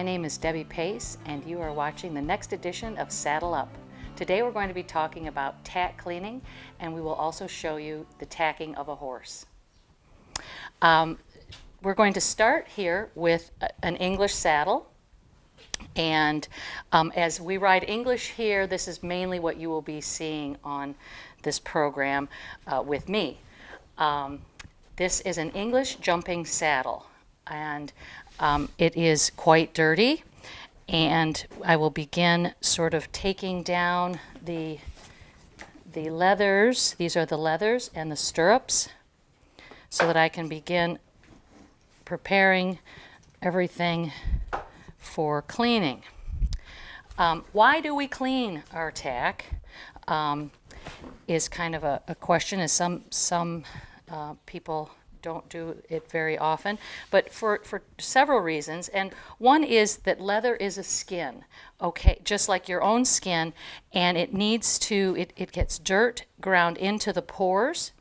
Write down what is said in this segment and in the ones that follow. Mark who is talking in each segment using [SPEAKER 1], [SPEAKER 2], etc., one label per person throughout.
[SPEAKER 1] My name is Debbie Pace, and you are watching the next edition of Saddle Up. Today we're going to be talking about tack cleaning, and we will also show you the tacking of a horse. We're going to start here with an English saddle. And as we ride English here, this is mainly what you will be seeing on this program with me. This is an English jumping saddle, and it is quite dirty. And I will begin sort of taking down the leathers. These are the leathers and the stirrups, so that I can begin preparing everything for cleaning. Why do we clean our tack is kind of a question, as some people don't do it very often, but for several reasons. And one is that leather is a skin, okay, just like your own skin, and it needs to, it gets dirt ground into the pores,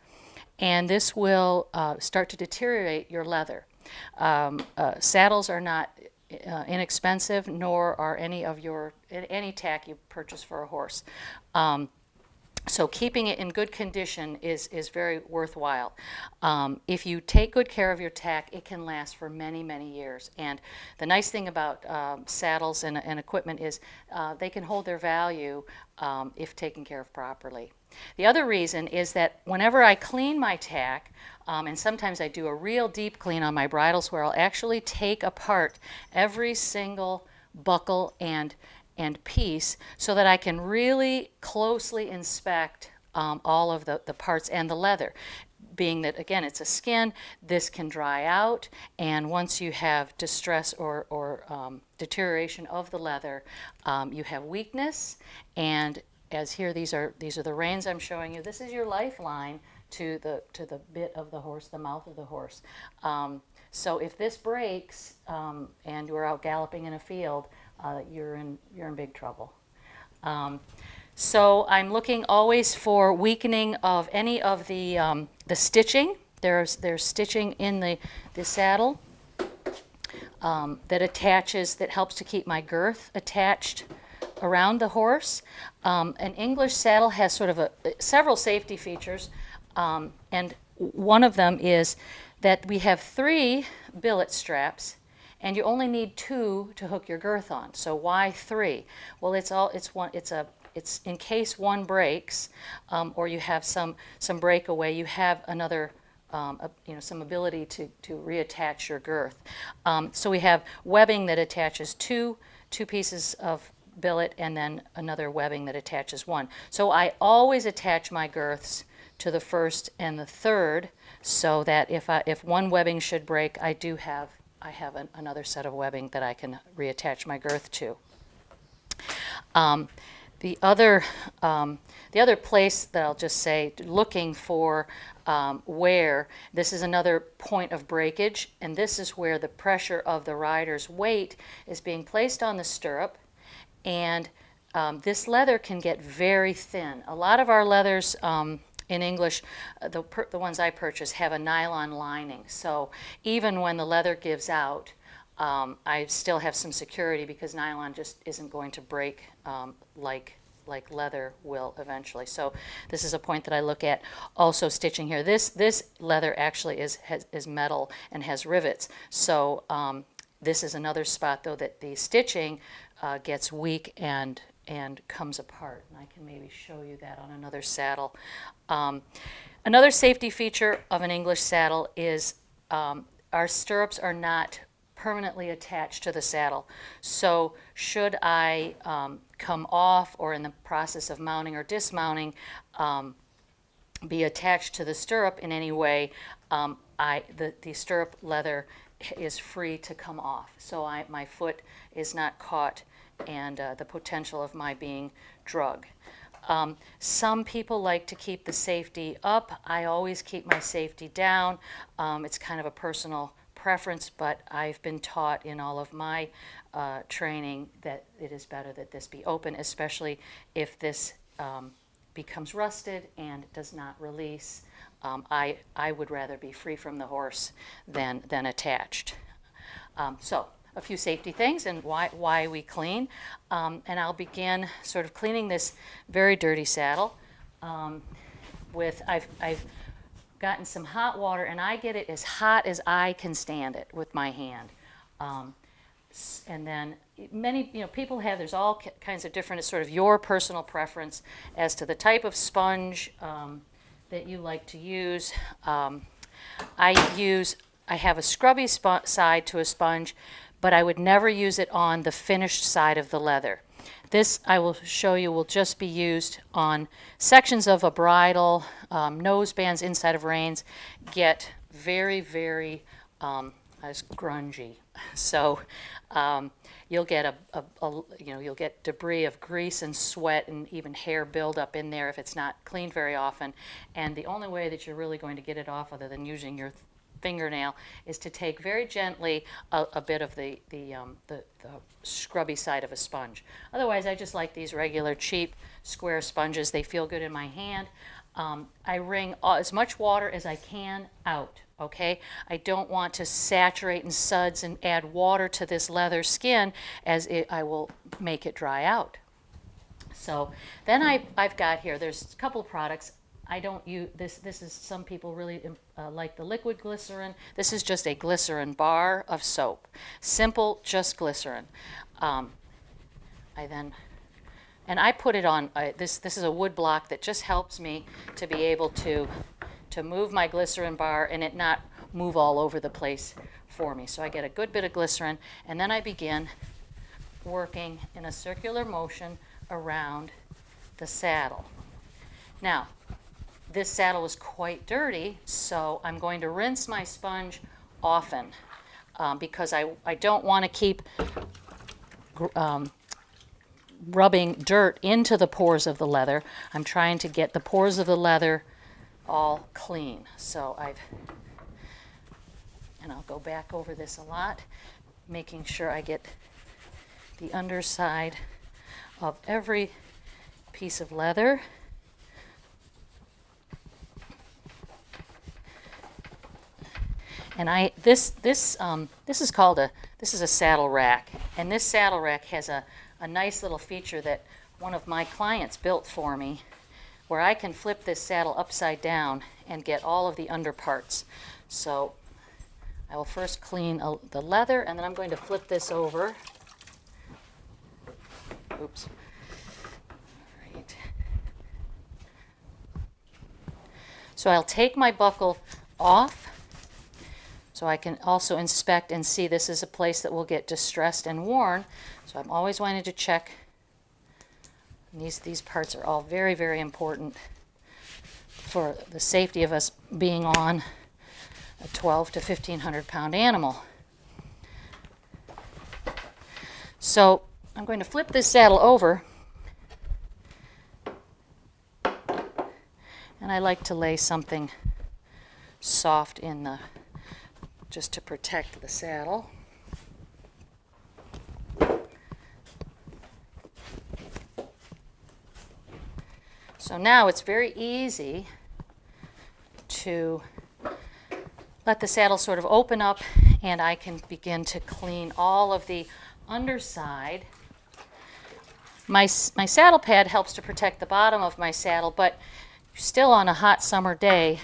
[SPEAKER 1] and this will start to deteriorate your leather. Saddles are not inexpensive, nor are any tack you purchase for a horse. So keeping it in good condition is very worthwhile. If you take good care of your tack, it can last for many, many years. And the nice thing about saddles and equipment is they can hold their value if taken care of properly. The other reason is that whenever I clean my tack, and sometimes I do a real deep clean on my bridles where I'll actually take apart every single buckle and piece so that I can really closely inspect all of the parts and the leather. Being that, again, it's a skin, this can dry out, and once you have distress or deterioration of the leather, you have weakness. And as here, these are the reins I'm showing you. This is your lifeline to the bit of the horse, the mouth of the horse. So if this breaks and you're out galloping in a field, you're in big trouble. So I'm looking always for weakening of any of the stitching. There's stitching in the saddle that attaches, that helps to keep my girth attached around the horse. An English saddle has sort of several safety features, and one of them is that we have 3 billet straps, and you only need 2 to hook your girth on. So why 3? Well, it's in case one breaks, or you have some breakaway, you have another some ability to reattach your girth. So we have webbing that attaches two pieces of billet, and then another webbing that attaches 1. So I always attach my girths to the first and the third, so that if one webbing should break, I have another set of webbing that I can reattach my girth to. The other place that I'll just say, looking for wear, this is another point of breakage, and this is where the pressure of the rider's weight is being placed on the stirrup, and this leather can get very thin. A lot of our leathers in English, the ones I purchase, have a nylon lining. So even when the leather gives out, I still have some security, because nylon just isn't going to break like leather will eventually. So this is a point that I look at. Also stitching here. This leather actually is metal and has rivets. So this is another spot, though, that the stitching gets weak and comes apart. And I can maybe show you that on another saddle. Another safety feature of an English saddle is our stirrups are not permanently attached to the saddle. So should I come off, or in the process of mounting or dismounting, be attached to the stirrup in any way, the stirrup leather is free to come off. So my foot is not caught, and the potential of my being drug. Some people like to keep the safety up. I always keep my safety down. It's kind of a personal preference, but I've been taught in all of my training that it is better that this be open, especially if this becomes rusted and does not release. I would rather be free from the horse than attached. So a few safety things and why we clean. And I'll begin sort of cleaning this very dirty saddle with, I've gotten some hot water, and I get it as hot as I can stand it with my hand. And then many, people have, there's all kinds of different, it's sort of your personal preference as to the type of sponge that you like to use. I have a scrubby side to a sponge, but I would never use it on the finished side of the leather. This, I will show you, will just be used on sections of a bridle. Nose bands inside of reins get very, very grungy. So you'll get you'll get debris of grease and sweat and even hair buildup in there if it's not cleaned very often. And the only way that you're really going to get it off, other than using your fingernail, is to take very gently a bit of the scrubby side of a sponge. Otherwise, I just like these regular cheap square sponges. They feel good in my hand. I wring as much water as I can out, okay? I don't want to saturate in suds and add water to this leather skin, as I will make it dry out. So then I've got here, there's a couple of products. I don't use this. This is, some people really like the liquid glycerin. This is just a glycerin bar of soap. Simple, just glycerin. I put it on, this is a wood block that just helps me to be able to move my glycerin bar and it not move all over the place for me. So I get a good bit of glycerin, and then I begin working in a circular motion around the saddle. Now, this saddle is quite dirty, so I'm going to rinse my sponge often because I don't want to keep rubbing dirt into the pores of the leather. I'm trying to get the pores of the leather all clean. So I'll go back over this a lot, making sure I get the underside of every piece of leather. And this is called this is a saddle rack, and this saddle rack has a nice little feature that one of my clients built for me, where I can flip this saddle upside down and get all of the underparts. So I will first clean the leather, and then I'm going to flip this over. Oops. All right. So I'll take my buckle off, so I can also inspect and see this is a place that will get distressed and worn. So I'm always wanting to check. And these parts are all very, very important for the safety of us being on a 12 to 1,500 pound animal. So I'm going to flip this saddle over, and I like to lay something soft in the, just to protect the saddle. So now it's very easy to let the saddle sort of open up, and I can begin to clean all of the underside. My saddle pad helps to protect the bottom of my saddle, but still on a hot summer day,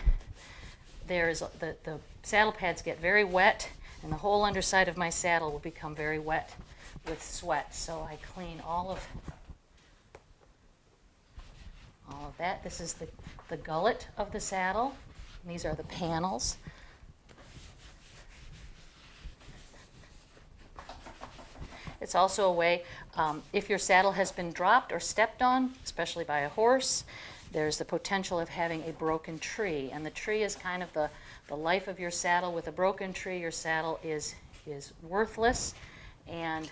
[SPEAKER 1] there's the saddle pads get very wet, and the whole underside of my saddle will become very wet with sweat. So I clean all of that. This is the gullet of the saddle. And these are the panels. It's also a way, if your saddle has been dropped or stepped on, especially by a horse, there's the potential of having a broken tree. And the tree is kind of the life of your saddle. With a broken tree, your saddle is worthless and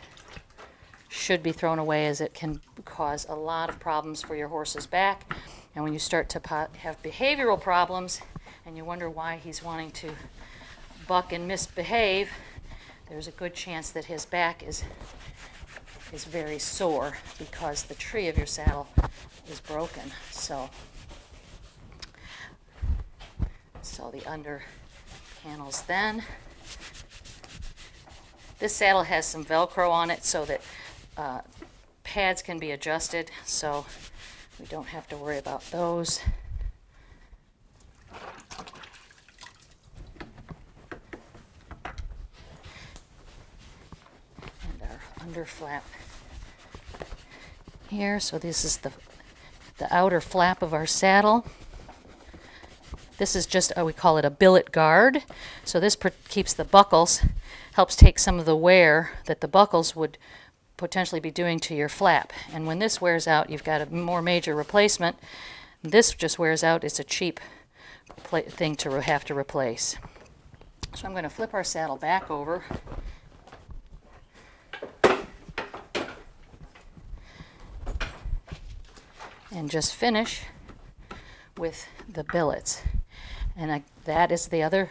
[SPEAKER 1] should be thrown away, as it can cause a lot of problems for your horse's back. And when you start to have behavioral problems and you wonder why he's wanting to buck and misbehave, there's a good chance that his back is very sore because the tree of your saddle is broken. So the under panels then. This saddle has some Velcro on it so that pads can be adjusted, so we don't have to worry about those. And our under flap here. So this is the outer flap of our saddle. This is just, we call it a billet guard. So this keeps the buckles, helps take some of the wear that the buckles would potentially be doing to your flap. And when this wears out, you've got a more major replacement. This just wears out. It's a cheap thing to have to replace. So I'm going to flip our saddle back over. And just finish with the billets. And that is the other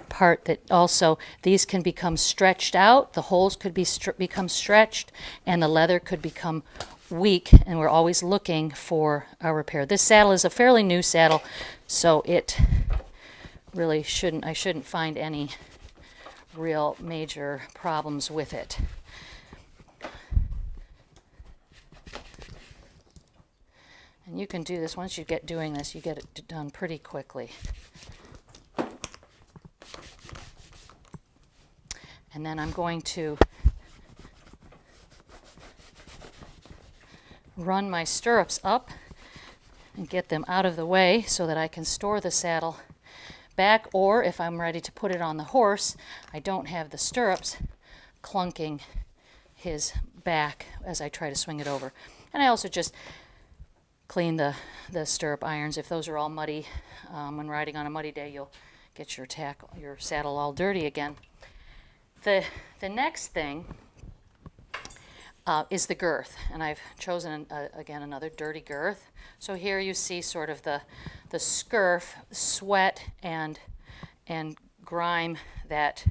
[SPEAKER 1] part that also, these can become stretched out, the holes could become stretched, and the leather could become weak, and we're always looking for a repair. This saddle is a fairly new saddle, so it really I shouldn't find any real major problems with it. And you can do this, once you get doing this, you get it done pretty quickly. And then I'm going to run my stirrups up and get them out of the way so that I can store the saddle back, or if I'm ready to put it on the horse, I don't have the stirrups clunking his back as I try to swing it over. And I also just clean the stirrup irons. If those are all muddy, when riding on a muddy day, you'll get your saddle all dirty again. The next thing is the girth, and I've chosen again another dirty girth. So here you see sort of the scurf, sweat, and grime that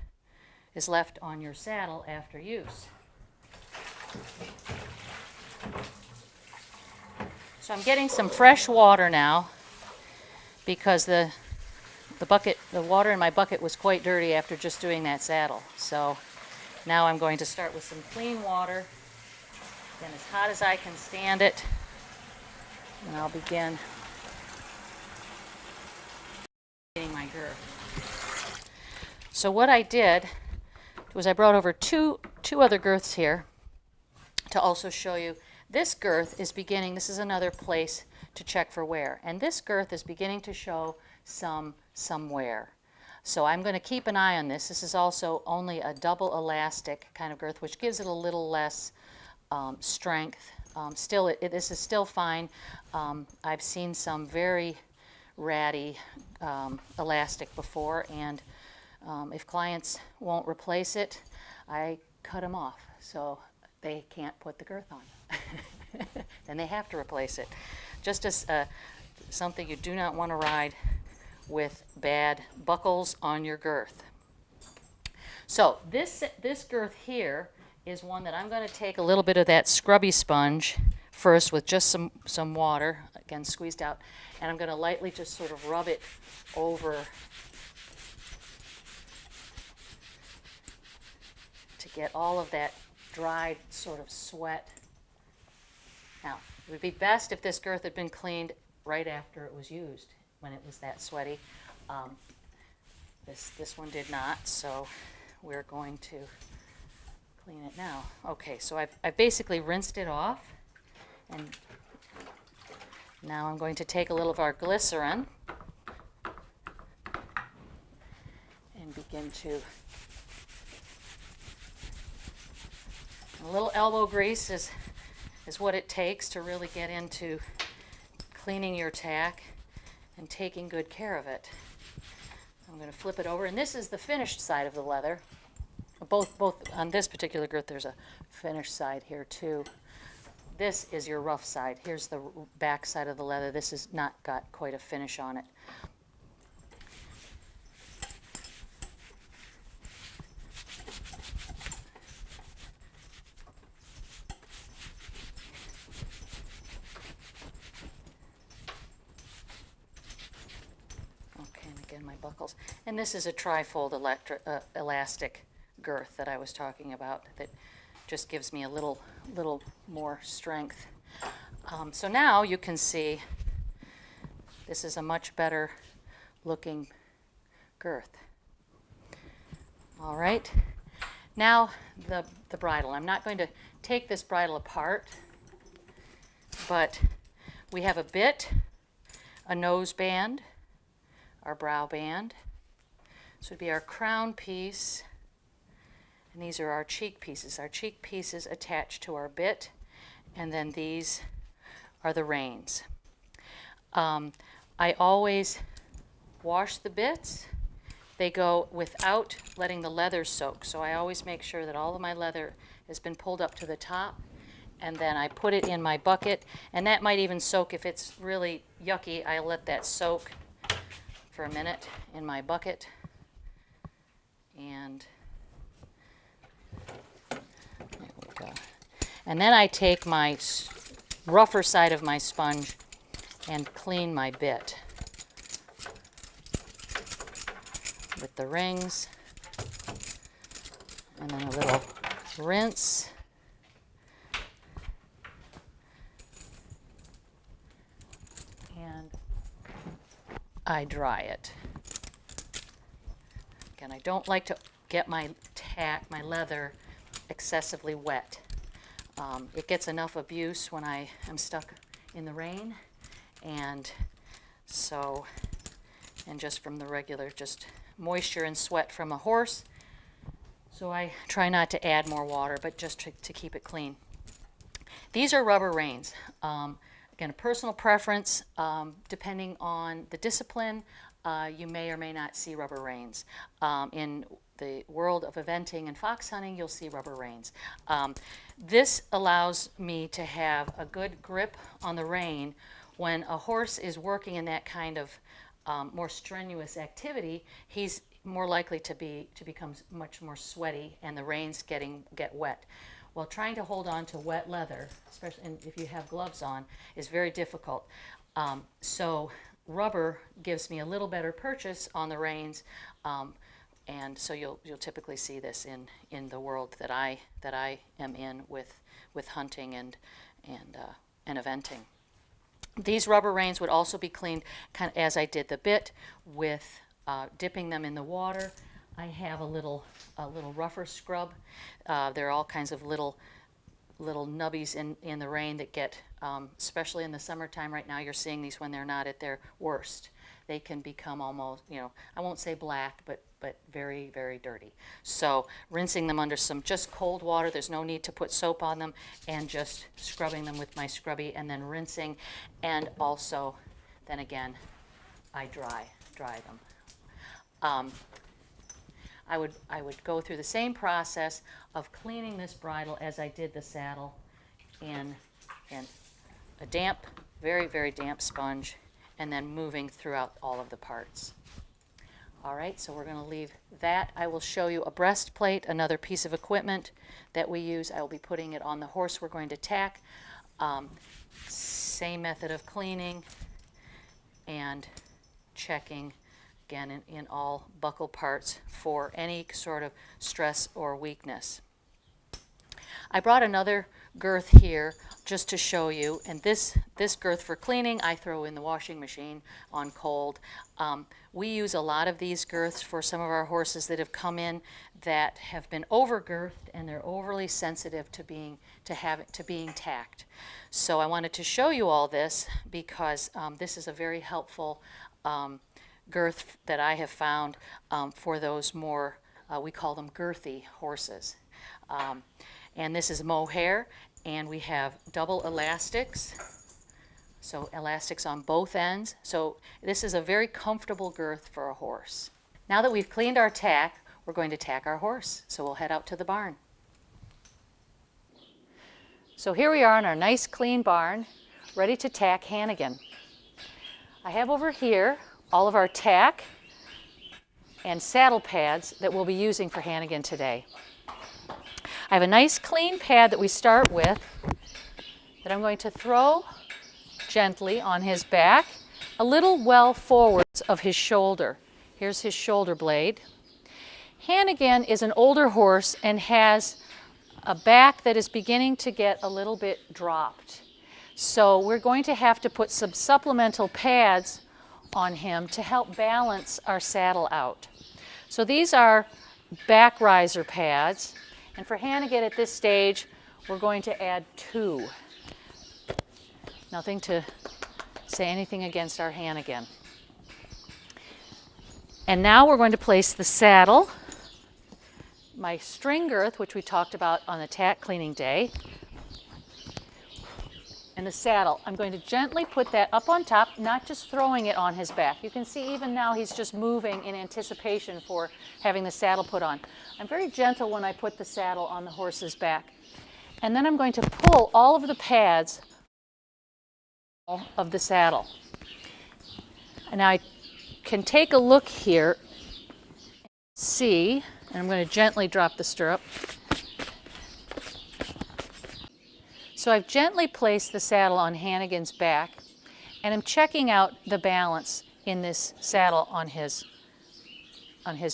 [SPEAKER 1] is left on your saddle after use. So I'm getting some fresh water now because the water in my bucket was quite dirty after just doing that saddle. So now I'm going to start with some clean water, and as hot as I can stand it, and I'll begin cleaning my girth. So what I did was I brought over two other girths here to also show you. This girth is beginning, this is another place to check for wear, and this girth is beginning to show some wear. So I'm going to keep an eye on this. This is also only a double elastic kind of girth, which gives it a little less strength. This is still fine. I've seen some very ratty elastic before, and if clients won't replace it, I cut them off so they can't put the girth on. Then they have to replace it. Just as something you do not want to ride with bad buckles on your girth. So this girth here is one that I'm going to take a little bit of that scrubby sponge first with just some water, again squeezed out, and I'm going to lightly just sort of rub it over to get all of that dried sort of sweat. Now, it would be best if this girth had been cleaned right after it was used, when it was that sweaty. This one did not, so we're going to clean it now. Okay, so I've basically rinsed it off, and now I'm going to take a little of our glycerin and begin to, a little elbow grease is what it takes to really get into cleaning your tack and taking good care of it. I'm going to flip it over, and this is the finished side of the leather. Both on this particular girth, there's a finished side here too. This is your rough side. Here's the back side of the leather. This has not got quite a finish on it. Okay, and again my buckles. And this is a tri-fold elastic girth that I was talking about that just gives me a little more strength. So now you can see this is a much better looking girth. All right, now the bridle. I'm not going to take this bridle apart, but we have a bit, a nose band, our brow band. This would be our crown piece, and these are our cheek pieces. Our cheek pieces attached to our bit, and then these are the reins. I always wash the bits. They go without letting the leather soak, so I always make sure that all of my leather has been pulled up to the top, and then I put it in my bucket, and that might even soak if it's really yucky. I let that soak for a minute in my bucket, and there we go. And then I take my rougher side of my sponge and clean my bit with the rings, and then a little rinse. And I dry it. Again, I don't like to get my leather excessively wet. It gets enough abuse when I am stuck in the rain, and so, and just from the regular just moisture and sweat from a horse. So I try not to add more water, but just to keep it clean. These are rubber reins. Again, a personal preference. Depending on the discipline, you may or may not see rubber reins. In the world of eventing and fox hunting, you'll see rubber reins. This allows me to have a good grip on the rein when a horse is working in that kind of more strenuous activity. He's more likely to become much more sweaty, and the reins get wet. Well, trying to hold on to wet leather, especially if you have gloves on, is very difficult. So rubber gives me a little better purchase on the reins, and so you'll typically see this in the world that I am in with hunting and eventing. These rubber reins would also be cleaned kind of as I did the bit, with dipping them in the water. I have a little rougher scrub. There are all kinds of little nubbies in the rain that get, especially in the summertime right now, you're seeing these when they're not at their worst. They can become almost, I won't say black, but very, very dirty. So rinsing them under some just cold water, there's no need to put soap on them, and just scrubbing them with my scrubby, and then rinsing, and also then again I dry them. I would go through the same process of cleaning this bridle as I did the saddle in a damp, very, very damp sponge, and then moving throughout all of the parts. All right, so we're going to leave that. I will show you a breastplate, another piece of equipment that we use. I will be putting it on the horse we're going to tack. Same method of cleaning and checking, again, in all buckle parts for any sort of stress or weakness. I brought another girth here just to show you, and this girth for cleaning I throw in the washing machine on cold. We use a lot of these girths for some of our horses that have come in that have been over-girthed, and they're overly sensitive to being tacked. So I wanted to show you all this because this is a very helpful girth that I have found for those more, we call them girthy horses. And this is mohair, and we have double elastics, so elastics on both ends. So this is a very comfortable girth for a horse. Now that we've cleaned our tack, we're going to tack our horse. So we'll head out to the barn. So here we are in our nice clean barn, ready to tack Hannigan. I have over here all of our tack and saddle pads that we'll be using for Hannigan today. I have a nice clean pad that we start with that I'm going to throw gently on his back, a little well forwards of his shoulder. Here's his shoulder blade. Hannigan is an older horse and has a back that is beginning to get a little bit dropped. So we're going to have to put some supplemental pads on him to help balance our saddle out. So these are back riser pads, and for Hannigan at this stage, we're going to add 2. Nothing to say anything against our Hannigan. And now we're going to place the saddle, my string girth, which we talked about on the tack cleaning day, and the saddle. I'm going to gently put that up on top, not just throwing it on his back. You can see even now he's just moving in anticipation for having the saddle put on. I'm very gentle when I put the saddle on the horse's back. And then I'm going to pull all of the pads of the saddle. And I can take a look here, see, and I'm going to gently drop the stirrup. So I've gently placed the saddle on Hannigan's back, and I'm checking out the balance in this saddle on his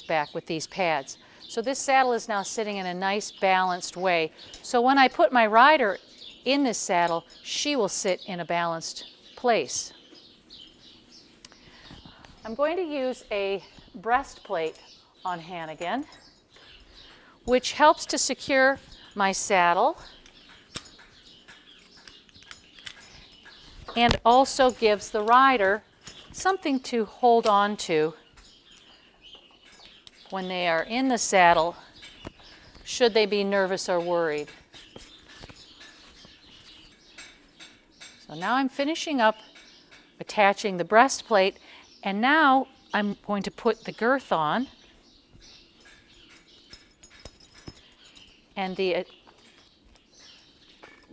[SPEAKER 1] back with these pads. So this saddle is now sitting in a nice balanced way. So when I put my rider in this saddle, she will sit in a balanced place. I'm going to use a breastplate on Hannigan, which helps to secure my saddle and also gives the rider something to hold on to when they are in the saddle, should they be nervous or worried. So now I'm finishing up attaching the breastplate, and now I'm going to put the girth on. And the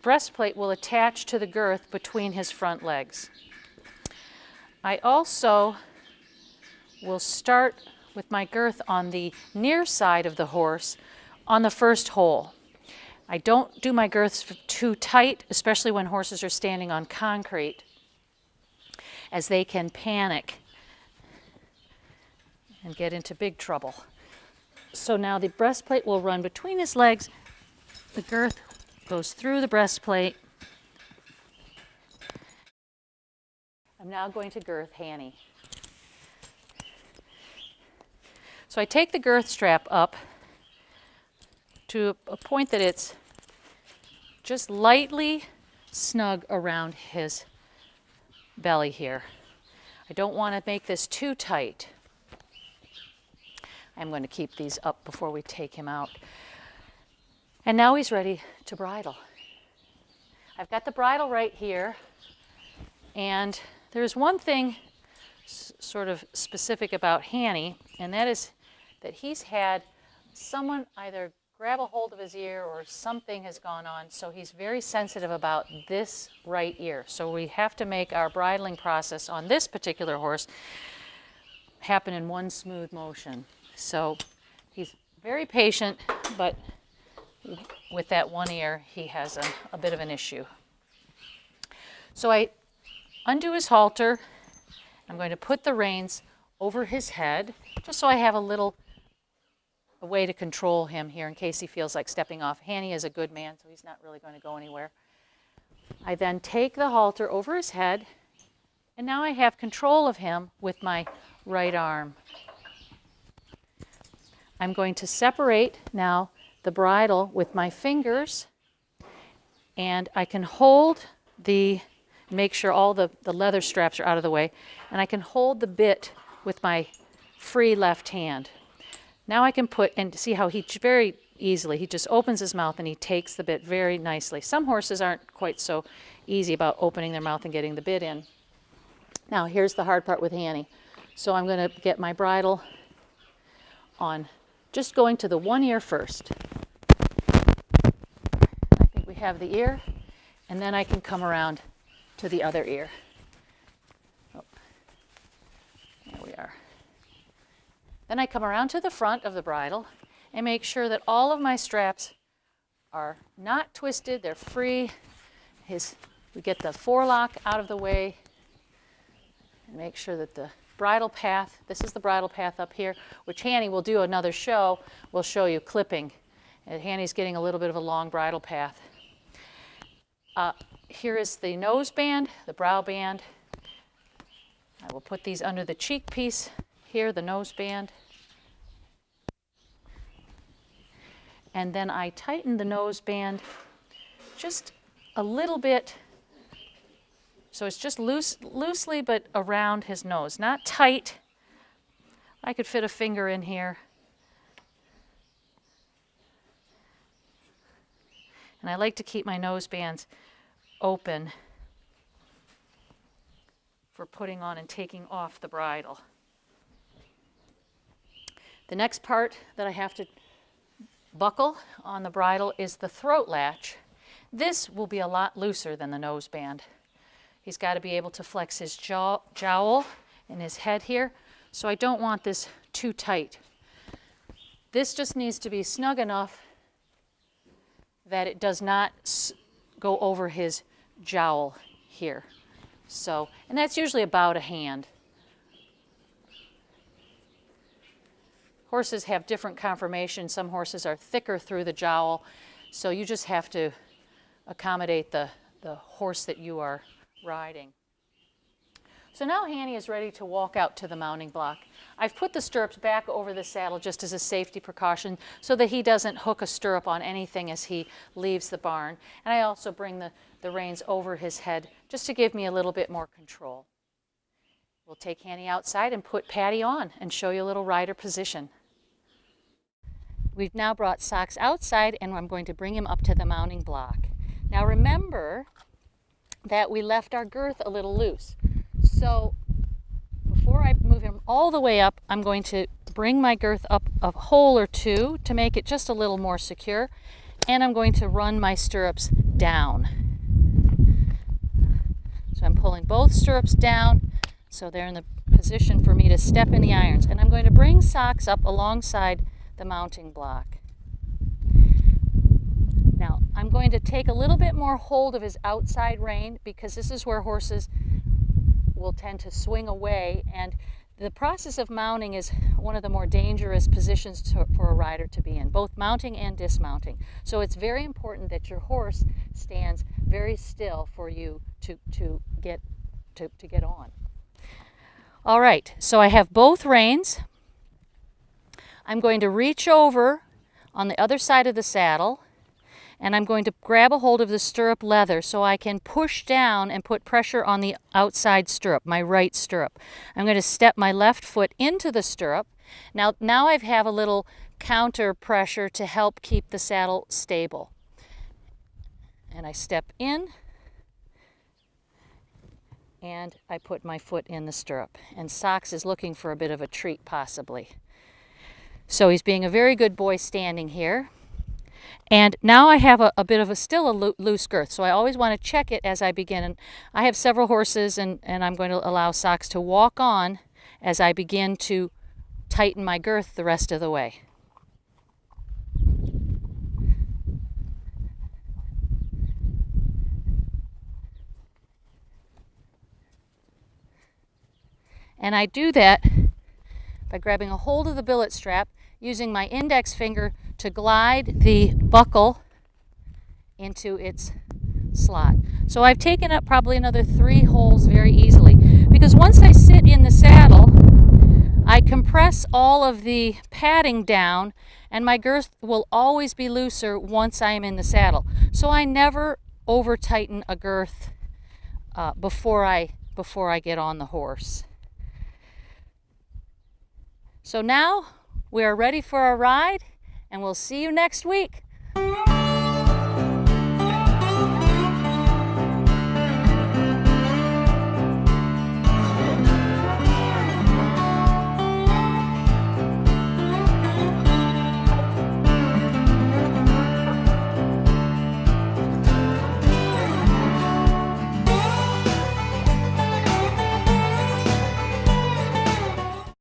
[SPEAKER 1] breastplate will attach to the girth between his front legs. I also will start with my girth on the near side of the horse on the first hole. I don't do my girths too tight, especially when horses are standing on concrete, as they can panic and get into big trouble. So now the breastplate will run between his legs. The girth goes through the breastplate. I'm now going to girth Hanny. So I take the girth strap up to a point that it's just lightly snug around his belly here. I don't want to make this too tight. I'm going to keep these up before we take him out. And now he's ready to bridle. I've got the bridle right here, and there's one thing sort of specific about Hanny, and that is that he's had someone either grab a hold of his ear or something has gone on, so he's very sensitive about this right ear. So we have to make our bridling process on this particular horse happen in one smooth motion. So he's very patient, but with that one ear, he has a bit of an issue. So I undo his halter. I'm going to put the reins over his head, just so I have a way to control him here in case he feels like stepping off. Hanny is a good man, so he's not really going to go anywhere. I then take the halter over his head, and now I have control of him with my right arm. I'm going to separate now the bridle with my fingers, and I can hold make sure all the leather straps are out of the way, and I can hold the bit with my free left hand. Now I can and see how he very easily, he just opens his mouth and he takes the bit very nicely. Some horses aren't quite so easy about opening their mouth and getting the bit in. Now here's the hard part with Hanny. So I'm going to get my bridle on, just going to the one ear first. I think we have the ear, and then I can come around to the other ear. Oh, there we are. Then I come around to the front of the bridle and make sure that all of my straps are not twisted, they're free. We get the forelock out of the way and make sure that the bridle path. This is the bridle path up here, which Hanny will do another show. We'll show you clipping. And Hanny's getting a little bit of a long bridle path. Here is the nose band, the brow band. I will put these under the cheek piece here, the nose band. And then I tighten the nose band just a little bit, so it's just loosely but around his nose, not tight. I could fit a finger in here. And I like to keep my nose bands open for putting on and taking off the bridle. The next part that I have to buckle on the bridle is the throat latch. This will be a lot looser than the nose band. He's got to be able to flex his jowl and his head here, so I don't want this too tight. This just needs to be snug enough that it does not go over his jowl here. So, and that's usually about a hand. Horses have different conformations. Some horses are thicker through the jowl, so you just have to accommodate the horse that you are riding. So now Hanny is ready to walk out to the mounting block. I've put the stirrups back over the saddle just as a safety precaution so that he doesn't hook a stirrup on anything as he leaves the barn. And I also bring the reins over his head just to give me a little bit more control. We'll take Hanny outside and put Patty on and show you a little rider position. We've now brought Socks outside and I'm going to bring him up to the mounting block. Now remember that we left our girth a little loose. So before I move him all the way up, I'm going to bring my girth up a hole or two to make it just a little more secure, and I'm going to run my stirrups down. So I'm pulling both stirrups down so they're in the position for me to step in the irons, and I'm going to bring Socks up alongside the mounting block. Now I'm going to take a little bit more hold of his outside rein because this is where horses will tend to swing away, and the process of mounting is one of the more dangerous positions for a rider to be in, both mounting and dismounting. So it's very important that your horse stands very still for you to get on. All right, so I have both reins. I'm going to reach over on the other side of the saddle, and I'm going to grab a hold of the stirrup leather so I can push down and put pressure on the outside stirrup, my right stirrup. I'm going to step my left foot into the stirrup. Now I have a little counter pressure to help keep the saddle stable. And I step in, and I put my foot in the stirrup. And Socks is looking for a bit of a treat, possibly. So he's being a very good boy standing here. And now I have a bit of still a loose girth, so I always want to check it as I begin. And I have several horses, and I'm going to allow Socks to walk on as I begin to tighten my girth the rest of the way. And I do that by grabbing a hold of the billet strap, using my index finger to glide the buckle into its slot. So I've taken up probably another 3 holes very easily, because once I sit in the saddle, I compress all of the padding down, and my girth will always be looser once I am in the saddle. So I never over tighten a girth before I get on the horse. So now we are ready for a ride, and we'll see you next week.